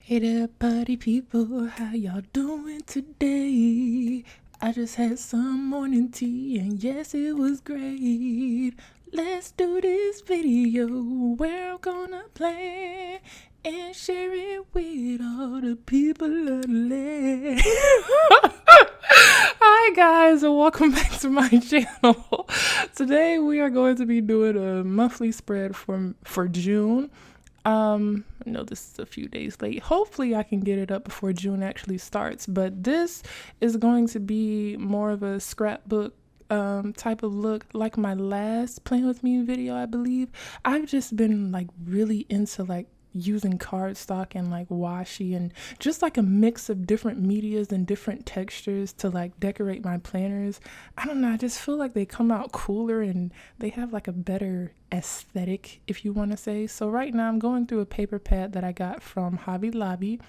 Hey there, party people, how y'all doing today? I just had some morning tea and yes, it was great. Let's do this video where I'm gonna play and share it with all the people of the land. Hi guys and welcome back to my channel. Today we are going to be doing a monthly spread for June. I know this is a few days late. Hopefully I can get it up before June actually starts, but this is going to be more of a scrapbook type of look, like my last Playing With Me video, I believe. I've just been like really into like using cardstock and like washi and just like a mix of different medias and different textures to like decorate my planners. I don't know, I just feel like they come out cooler and they have like a better aesthetic, if you want to say. So right now I'm going through a paper pad that I got from Hobby Lobby,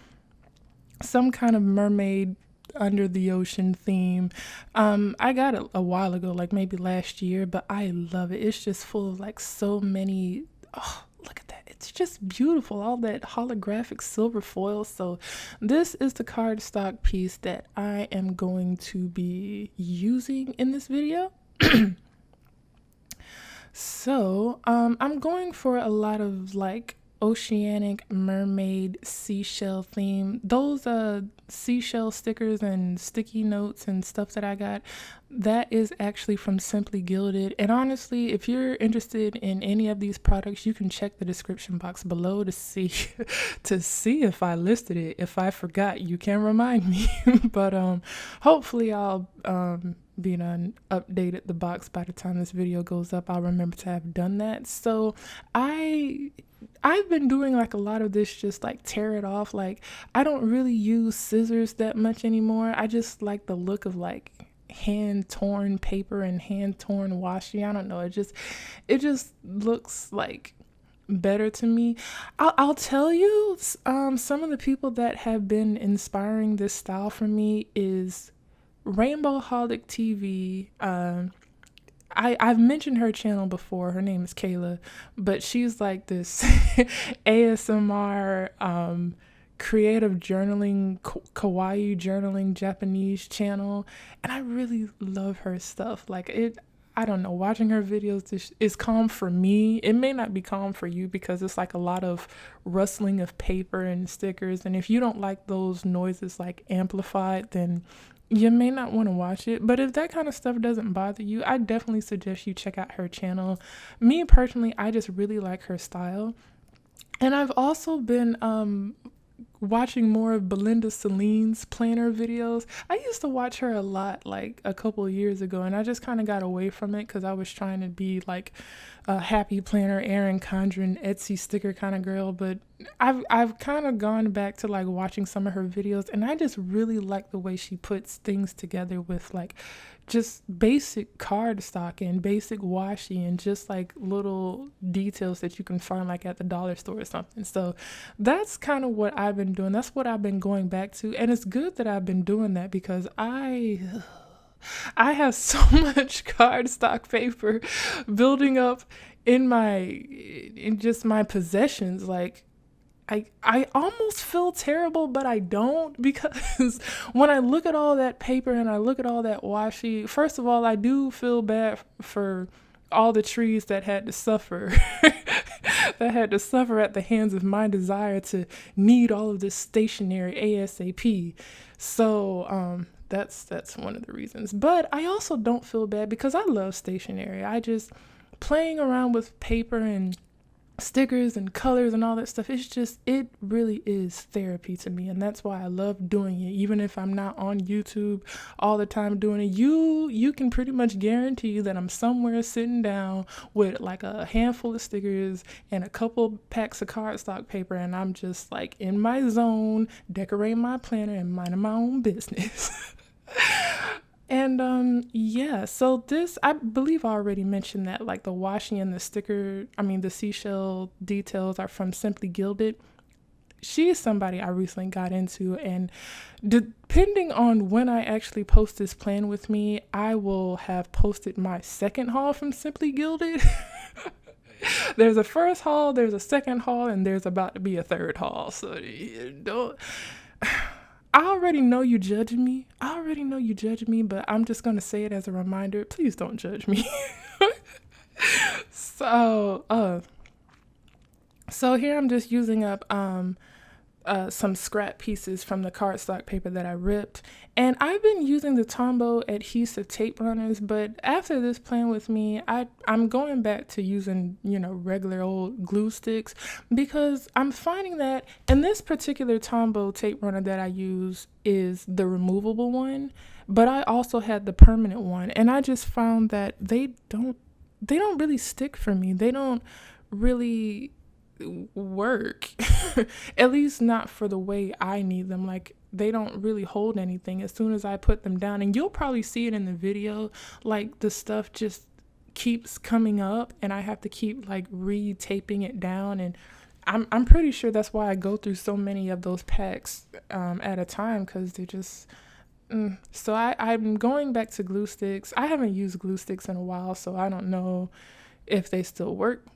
some kind of mermaid under the ocean theme. I got it a while ago, like maybe last year, but I love it. It's just full of like so many, oh, look at that. It's just beautiful, all that holographic silver foil. So this is the cardstock piece that I am going to be using in this video. So I'm going for a lot of like oceanic mermaid seashell theme. Those seashell stickers and sticky notes and stuff that I got, that is actually from Simply Gilded. And honestly, if you're interested in any of these products, you can check the description box below to see if I listed it. If I forgot, you can remind me. But hopefully I'll be done updated the box by the time this video goes up. I'll remember to have done that. So I've been doing like a lot of this, just like tear it off. Like I don't really use scissors that much anymore. I just like the look of like hand torn paper and hand torn washi. I don't know, it just looks like better to me. I'll tell you, some of the people that have been inspiring this style for me is Rainbow Holic TV. I've mentioned her channel before. Her name is Kayla, but she's like this ASMR creative journaling, kawaii journaling Japanese channel, and I really love her stuff. Like I don't know, watching her videos is calm for me. It may not be calm for you because it's like a lot of rustling of paper and stickers, and if you don't like those noises like amplified, then you may not want to watch it. But if that kind of stuff doesn't bother you, I definitely suggest you check out her channel. Me personally, I just really like her style. And I've also been watching more of Belinda Celine's planner videos. I used to watch her a lot like a couple of years ago, and I just kind of got away from it because I was trying to be like a happy planner, Erin Condren, Etsy sticker kind of girl. But I've kind of gone back to like watching some of her videos, and I just really like the way she puts things together with like just basic cardstock and basic washi and just like little details that you can find like at the dollar store or something. So that's kind of what I've been doing. That's what I've been going back to. And it's good that I've been doing that because I have so much cardstock paper building up in just my possessions. Like I almost feel terrible, but I don't, because when I look at all that paper and I look at all that washi, first of all, I do feel bad for all the trees that had to suffer at the hands of my desire to need all of this stationery ASAP. So that's one of the reasons. But I also don't feel bad because I love stationery. I just playing around with paper and stickers and colors and all that stuff, it really is therapy to me, and that's why I love doing it. Even if I'm not on YouTube all the time doing it, you can pretty much guarantee that I'm somewhere sitting down with like a handful of stickers and a couple packs of cardstock paper, and I'm just like in my zone, decorating my planner and minding my own business. And yeah, so this, I believe I already mentioned that like the washi and the seashell details are from Simply Gilded. She is somebody I recently got into, and depending on when I actually post this plan with me, I will have posted my second haul from Simply Gilded. There's a first haul, there's a second haul, and there's about to be a third haul. So don't. I already know you judging me. But I'm just gonna say it as a reminder. Please don't judge me. So, so here I'm just using up some scrap pieces from the cardstock paper that I ripped. And I've been using the Tombow adhesive tape runners, but after this plan with me, I'm going back to using, regular old glue sticks, because I'm finding that, and this particular Tombow tape runner that I use is the removable one, but I also had the permanent one, and I just found that they don't really stick for me. They don't really work. At least not for the way I need them. Like, they don't really hold anything as soon as I put them down, and you'll probably see it in the video. Like, the stuff just keeps coming up and I have to keep like re-taping it down, and I'm pretty sure that's why I go through so many of those packs at a time, because they're just so I'm going back to glue sticks. I haven't used glue sticks in a while, so I don't know if they still work.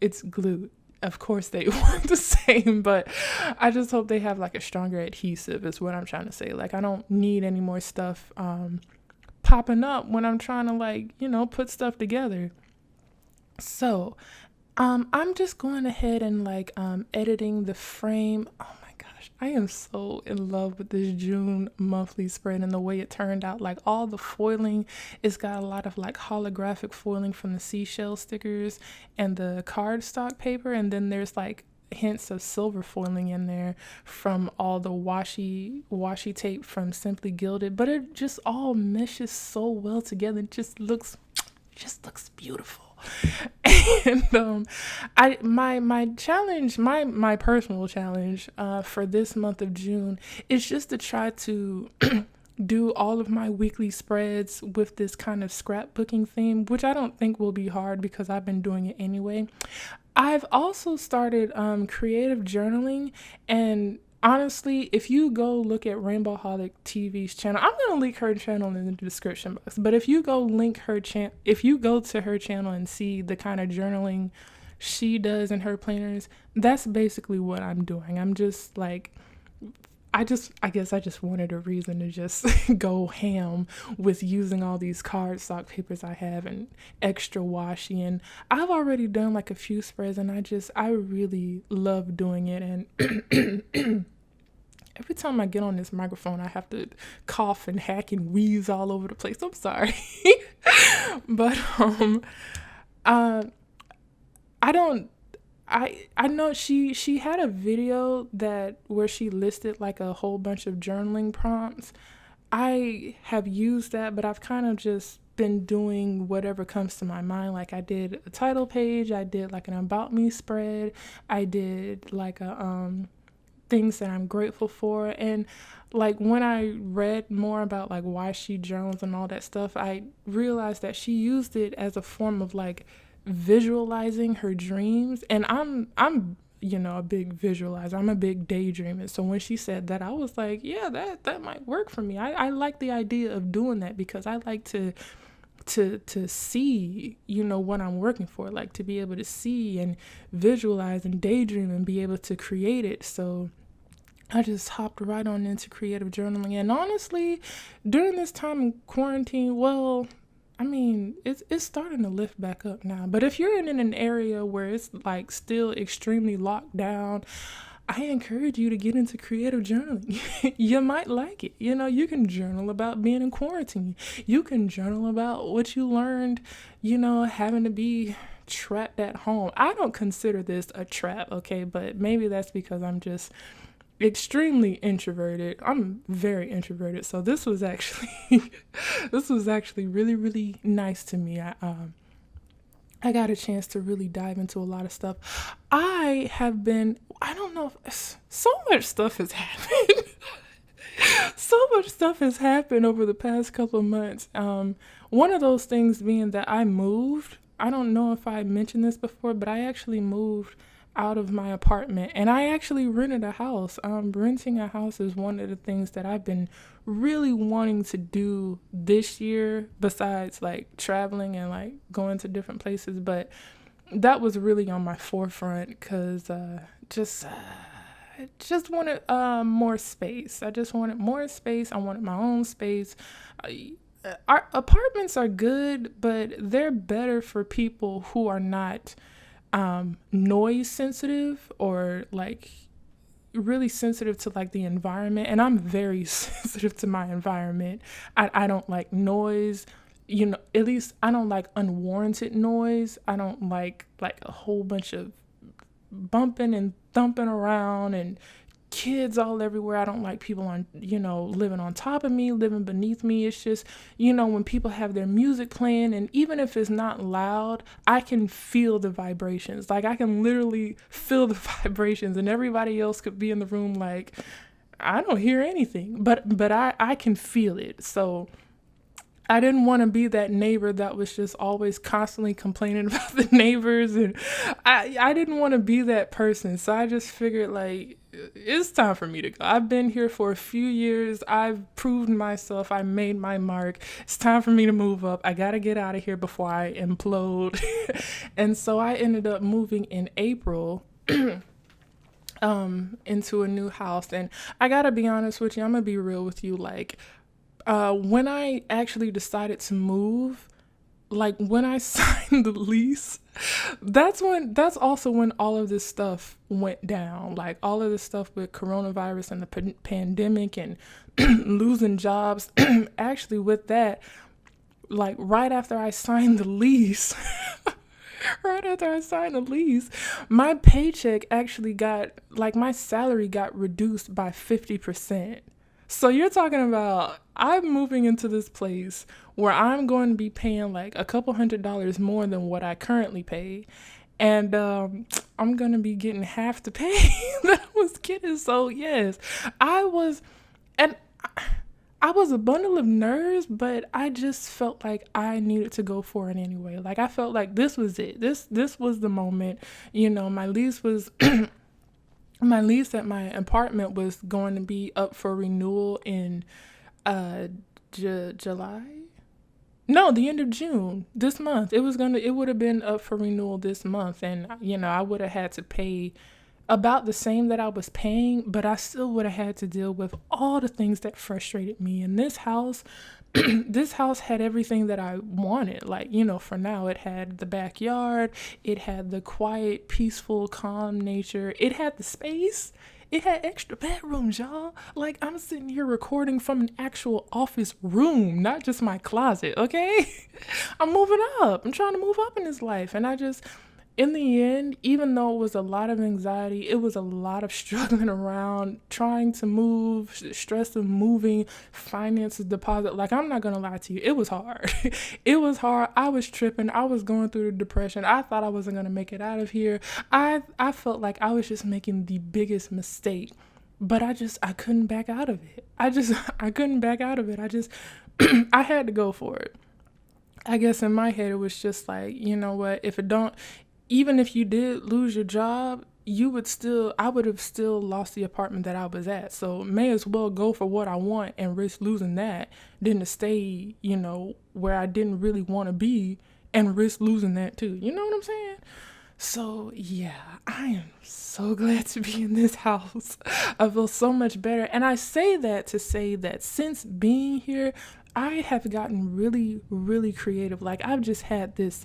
It's glue. Of course they work the same, but I just hope they have like a stronger adhesive is what I'm trying to say. Like, I don't need any more stuff popping up when I'm trying to, like, put stuff together. So I'm just going ahead and like editing the frame. Oh my gosh, I am so in love with this June monthly spread and the way it turned out. Like, all the foiling, it's got a lot of like holographic foiling from the seashell stickers and the cardstock paper, and then there's like hints of silver foiling in there from all the washi tape from Simply Gilded. But it just all meshes so well together. It just looks beautiful. And my challenge, my personal challenge for this month of June is just to try to do all of my weekly spreads with this kind of scrapbooking theme, which I don't think will be hard because I've been doing it anyway. I've also started creative journaling, and honestly, if you go look at Rainbow Holic TV's channel, I'm gonna link her channel in the description box. But if you go if you go to her channel and see the kind of journaling she does in her planners, that's basically what I'm doing. I'm just like, I guess I just wanted a reason to just go ham with using all these cardstock papers I have and extra washi. And I've already done like a few spreads, and I really love doing it. And every time I get on this microphone, I have to cough and hack and wheeze all over the place. I'm sorry. But I know she had a video where she listed like a whole bunch of journaling prompts. I have used that, but I've kind of just been doing whatever comes to my mind. Like, I did a title page, I did like an about me spread, I did like a things that I'm grateful for. And like, when I read more about like why she journals and all that stuff, I realized that she used it as a form of like visualizing her dreams. And I'm a big visualizer. I'm a big daydreamer. So when she said that, I was like, yeah, that might work for me. I like the idea of doing that, because I like to see, what I'm working for, like to be able to see and visualize and daydream and be able to create it. So I just hopped right on into creative journaling. And honestly, during this time in quarantine, well, I mean, it's starting to lift back up now. But if you're in an area where it's like still extremely locked down, I encourage you to get into creative journaling. You might like it. You can journal about being in quarantine. You can journal about what you learned, having to be trapped at home. I don't consider this a trap, okay? But maybe that's because I'm just extremely introverted. I'm very introverted. So this was actually really, really nice to me. I got a chance to really dive into a lot of stuff. I don't know, so much stuff has happened. So much stuff has happened over the past couple of months. One of those things being that I moved. I don't know if I mentioned this before, but I actually moved out of my apartment, and I actually rented a house. Renting a house is one of the things that I've been really wanting to do this year, besides like traveling and like going to different places. But that was really on my forefront because I just wanted more space. I just wanted more space. I wanted my own space. Our apartments are good, but they're better for people who are not noise sensitive or like really sensitive to like the environment. And I'm very sensitive to my environment. I don't like noise. At least I don't like unwarranted noise. I don't like a whole bunch of bumping and thumping around and kids all everywhere. I don't like people living on top of me, living beneath me. It's just, when people have their music playing, and even if it's not loud, I can feel the vibrations. Like I can literally feel the vibrations, and everybody else could be in the room like, I don't hear anything, but I can feel it. So I didn't want to be that neighbor that was just always constantly complaining about the neighbors, and I didn't want to be that person. So I just figured like it's time for me to go. I've been here for a few years. I've proved myself. I made my mark. It's time for me to move up. I got to get out of here before I implode. And so I ended up moving in April into a new house. And I got to be honest with you. I'm going to be real with you. Like, when I actually decided to move, like when I signed the lease, that's also when all of this stuff went down. Like all of this stuff with coronavirus and the pandemic and losing jobs. Actually, with that, like right after I signed the lease, my paycheck actually my salary got reduced by 50%. So you're talking about I'm moving into this place where I'm going to be paying like a couple $100 more than what I currently pay. And I'm going to be getting half the pay that I was getting. So yes, I was a bundle of nerves, but I just felt like I needed to go for it anyway. Like I felt like this was it. This was the moment. My lease was... My lease at my apartment was going to be up for renewal in July? No, the end of June, this month. It would have been up for renewal this month, and I would have had to pay about the same that I was paying, but I still would have had to deal with all the things that frustrated me. In this house, this house had everything that I wanted. Like, for now, it had the backyard, it had the quiet, peaceful, calm nature, it had the space, it had extra bedrooms, y'all. Like, I'm sitting here recording from an actual office room, not just my closet, okay? I'm moving up. I'm trying to move up in this life, and in the end, even though it was a lot of anxiety, it was a lot of struggling around, trying to move, stress of moving, finances, deposit. Like, I'm not going to lie to you. It was hard. It was hard. I was tripping. I was going through the depression. I thought I wasn't going to make it out of here. I felt like I was just making the biggest mistake, but I couldn't back out of it. I couldn't back out of it. I had to go for it. I guess in my head, it was just like, you know what, even if you did lose your job, I would have still lost the apartment that I was at. So may as well go for what I want and risk losing that than to stay, where I didn't really want to be and risk losing that too. You know what I'm saying? So yeah, I am so glad to be in this house. I feel so much better. And I say that to say that since being here, I have gotten really, really creative. Like I've just had this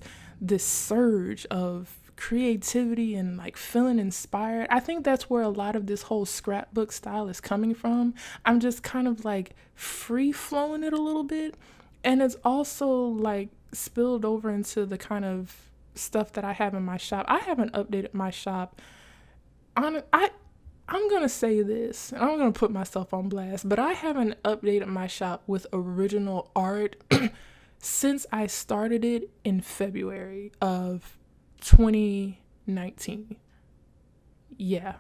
surge of creativity and like feeling inspired. I think that's where a lot of this whole scrapbook style is coming from. I'm just kind of like free flowing it a little bit. And it's also like spilled over into the kind of stuff that I have in my shop. I haven't updated my shop. I'm going to say this, and I'm going to put myself on blast, but I haven't updated my shop with original art since I started it in February of 2019. Yeah.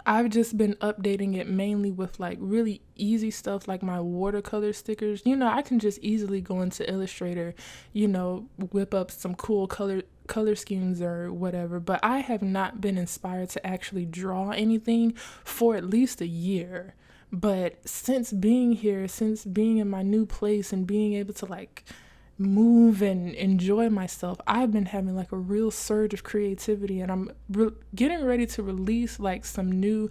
I've just been updating it mainly with like really easy stuff like my watercolor stickers. I can just easily go into Illustrator, whip up some cool color schemes or whatever, but I have not been inspired to actually draw anything for at least a year. But since being here, since being in my new place and being able to like move and enjoy myself. I've been having like a real surge of creativity, and I'm getting ready to release like some new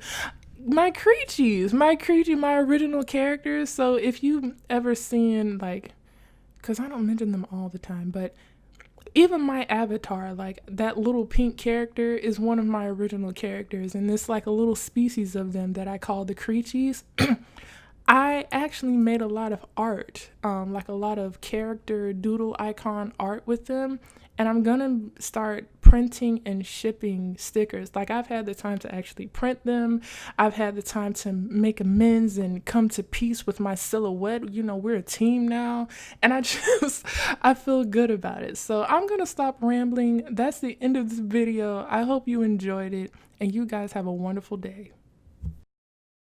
my creachies, my original characters. So if you ever seen like, because I don't mention them all the time, but even my avatar, like that little pink character is one of my original characters, and there's like a little species of them that I call the creachies. I actually made a lot of art, like a lot of character doodle icon art with them. And I'm gonna start printing and shipping stickers. Like, I've had the time to actually print them. I've had the time to make amends and come to peace with my silhouette. You know, we're a team now. And I feel good about it. So I'm gonna stop rambling. That's the end of this video. I hope you enjoyed it, and you guys have a wonderful day.